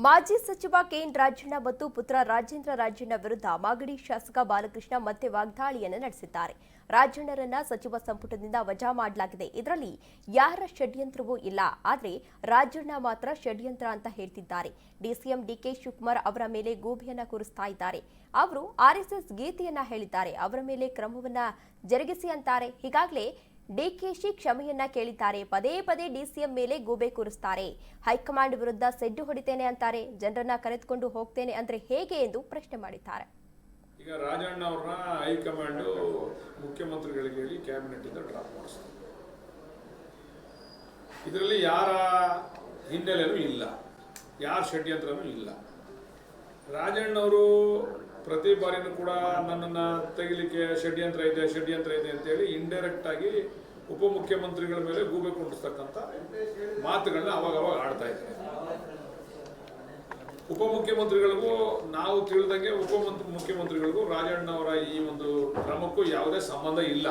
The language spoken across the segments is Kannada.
ಮಾಜಿ ಸಚಿವ ಕೆಎನ್ ರಾಜಣ್ಣ ಮತ್ತು ಪುತ್ರ ರಾಜೇಂದ್ರ ರಾಜಣ್ಣ ವಿರುದ್ಧ ಮಾಗಡಿ ಶಾಸಕ ಬಾಲಕೃಷ್ಣ ಮತ್ತೆ ವಾಗ್ದಾಳಿಯನ್ನು ನಡೆಸಿದ್ದಾರೆ. ರಾಜಣ್ಣರನ್ನ ಸಚಿವ ಸಂಪುಟದಿಂದ ವಜಾ ಮಾಡಲಾಗಿದೆ. ಇದರಲ್ಲಿ ಯಾರ ಷಡ್ಯಂತ್ರವೂ ಇಲ್ಲ. ಆದರೆ ರಾಜಣ್ಣ ಮಾತ್ರ ಷಡ್ಯಂತ್ರ ಅಂತ ಹೇಳ್ತಿದ್ದಾರೆ. ಡಿಸಿಎಂ ಡಿಕೆ ಶಿವಕುಮಾರ್ ಅವರ ಮೇಲೆ ಗೂಬೆಯನ್ನ ಕೂರಿಸ್ತಾ ಇದ್ದಾರೆ. ಅವರು ಆರ್ಎಸ್ಎಸ್ ಗೀತೆಯನ್ನ ಹೇಳಿದ್ದಾರೆ. ಅವರ ಮೇಲೆ ಕ್ರಮವನ್ನ ಜರುಗಿಸಿ ಅಂತಾರೆ. ಹೀಗಾಗಲೇ ಡಿಕೆಶಿ ಕ್ಷಮೆಯನ್ನ ಕೇಳಿದ್ದಾರೆ. ಪದೇ ಪದೇ ಡಿಸಿಎಂ ಮೇಲೆ ಗೂಬೆ ಕೂರಿಸ್ತಾರೆ. ಹೈಕಮಾಂಡ್ ವಿರುದ್ಧ ಸೆಡ್ಡು ಹೊಡಿತೇನೆ ಅಂತಾರೆ. ಜನರನ್ನ ಕರೆದುಕೊಂಡು ಹೋಗ್ತೇನೆ ಅಂದ್ರೆ ಹೇಗೆ ಎಂದು ಪ್ರಶ್ನೆ ಮಾಡಿದ್ದಾರೆ. ಈಗ ರಾಜಣ್ಣ ಅವರನ್ನ ಹೈಕಮಾಂಡ್ ಮುಖ್ಯಮಂತ್ರಿಗಳಿಗೆ ಹೇಳಿ ಕ್ಯಾಬಿನೆಟ್ ಇಂದ ಡ್ರಾಪ್ ಮಾಡಿಸ್ತಾರೆ. ಇದರಲ್ಲಿ ಯಾರ ಹಿನ್ನೆಲೆನೂ ಇಲ್ಲ, ಯಾರ ಷಡ್ಯಂತ್ರನೂ ಇಲ್ಲ. ರಾಜಣ್ಣವರು ಪ್ರತಿ ಬಾರಿನೂ ಕೂಡ ನನ್ನನ್ನು ತೆಗಿಲಿಕ್ಕೆ ಷಡ್ಯಂತ್ರ ಇದೆ ಅಂತೇಳಿ ಇಂಡೈರೆಕ್ಟ್ ಆಗಿ ಉಪಮುಖ್ಯಮಂತ್ರಿಗಳ ಮೇಲೆ ಗೂಬೆ ಕುಂಡಿಸ್ತಕ್ಕಂಥ ಮಾತುಗಳನ್ನ ಅವಾಗ ಆಡ್ತಾ ಇದ್ದಾರೆ. ಉಪಮುಖ್ಯಮಂತ್ರಿಗಳಿಗೂ ನಾವು ತಿಳಿದಂಗೆ ಮುಖ್ಯಮಂತ್ರಿಗಳಿಗೂ ರಾಜಣ್ಣವರ ಈ ಒಂದು ಕ್ರಮಕ್ಕೂ ಯಾವುದೇ ಸಂಬಂಧ ಇಲ್ಲ.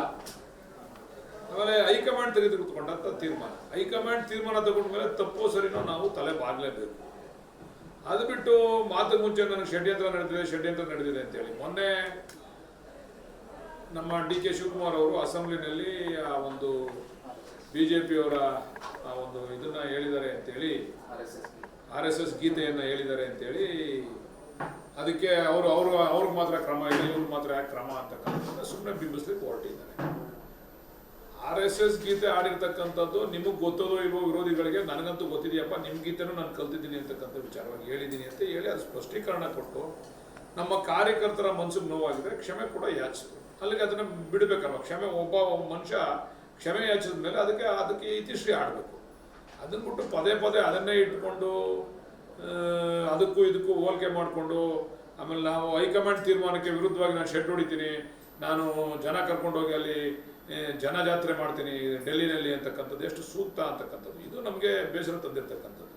ಆಮೇಲೆ ಹೈಕಮಾಂಡ್ ತೆಗೆದುಕೊಂಡಂತ ತೀರ್ಮಾನ, ಹೈಕಮಾಂಡ್ ತೀರ್ಮಾನ ತಗೊಂಡ ಮೇಲೆ ತಪ್ಪೋ ಸರಿನೋ ನಾವು ತಲೆ ಬಾಗ್ಲೇಬೇಕು. ಅದು ಬಿಟ್ಟು ಮಾತು ಮುಂಚೆ ನನಗೆ ಷಡ್ಯಂತ್ರ ನಡೆದಿದೆ ಅಂತೇಳಿ ಮೊನ್ನೆ ನಮ್ಮ ಡಿ ಕೆ ಶಿವಕುಮಾರ್ ಅವರು ಅಸೆಂಬ್ಲಿನಲ್ಲಿ ಆ ಒಂದು ಬಿಜೆಪಿಯವರ ಆ ಒಂದು ಇದನ್ನ ಹೇಳಿದ್ದಾರೆ ಅಂತೇಳಿ, RSS ಗೀತೆಯನ್ನು ಹೇಳಿದ್ದಾರೆ ಅಂತೇಳಿ, ಅದಕ್ಕೆ ಅವ್ರಿಗೆ ಮಾತ್ರ ಕ್ರಮ ಇದೆ, ಇವ್ರಿಗೆ ಮಾತ್ರ ಯಾಕೆ ಕ್ರಮ ಅಂತಕ್ಕಂಥದ್ದು ಸುಮ್ಮನೆ ಬಿಂಬಿಸ್ಲಿಕ್ಕೆ ಹೊರಟಿದ್ದಾರೆ. RSS ಗೀತೆ ಆಡಿರ್ತಕ್ಕಂಥದ್ದು ನಿಮಗೆ ಗೊತ್ತದೋ ಇರೋ ವಿರೋಧಿಗಳಿಗೆ, ನನಗಂತೂ ಗೊತ್ತಿದೆಯಪ್ಪ, ನಿಮ್ಮ ಗೀತೆನೂ ನಾನು ಕಲ್ತಿದ್ದೀನಿ ಅಂತಕ್ಕಂಥ ವಿಚಾರವಾಗಿ ಹೇಳಿದ್ದೀನಿ ಅಂತ ಹೇಳಿ ಅದು ಸ್ಪಷ್ಟೀಕರಣ ಕೊಟ್ಟು ನಮ್ಮ ಕಾರ್ಯಕರ್ತರ ಮನಸ್ಸಿಗೆ ನೋವಾಗಿದೆ, ಕ್ಷಮೆ ಕೂಡ ಯಾಚಿಸಿದ್ರು. ಅಲ್ಲಿಗೆ ಅದನ್ನು ಬಿಡಬೇಕಲ್ವ. ಒಬ್ಬ ಮನುಷ್ಯ ಕ್ಷಮೆ ಯಾಚಿಸಿದ ಮೇಲೆ ಅದಕ್ಕೆ ಇತಿಶ್ರೀ ಆಡಬೇಕು. ಅದನ್ನ ಬಿಟ್ಟು ಪದೇ ಪದೇ ಅದನ್ನೇ ಇಟ್ಕೊಂಡು ಅದಕ್ಕೂ ಇದಕ್ಕೂ ಹೋಲಿಕೆ ಮಾಡಿಕೊಂಡು ಆಮೇಲೆ ನಾವು ಹೈಕಮಾಂಡ್ ತೀರ್ಮಾನಕ್ಕೆ ವಿರುದ್ಧವಾಗಿ ನಾನು ಶೆಡ್ ಹೊಡಿತೀನಿ, ನಾನು ಜನ ಕರ್ಕೊಂಡೋಗಿ ಅಲ್ಲಿ ಜನಜಾತ್ರೆ ಮಾಡ್ತೀನಿ ಡೆಲ್ಲಿನಲ್ಲಿ ಅಂತಕ್ಕಂಥದ್ದು ಎಷ್ಟು ಸೂಕ್ತ ಅಂತಕ್ಕಂಥದ್ದು ಇದು ನಮಗೆ ಬೇಸರ ತಂದಿರ್ತಕ್ಕಂಥದ್ದು.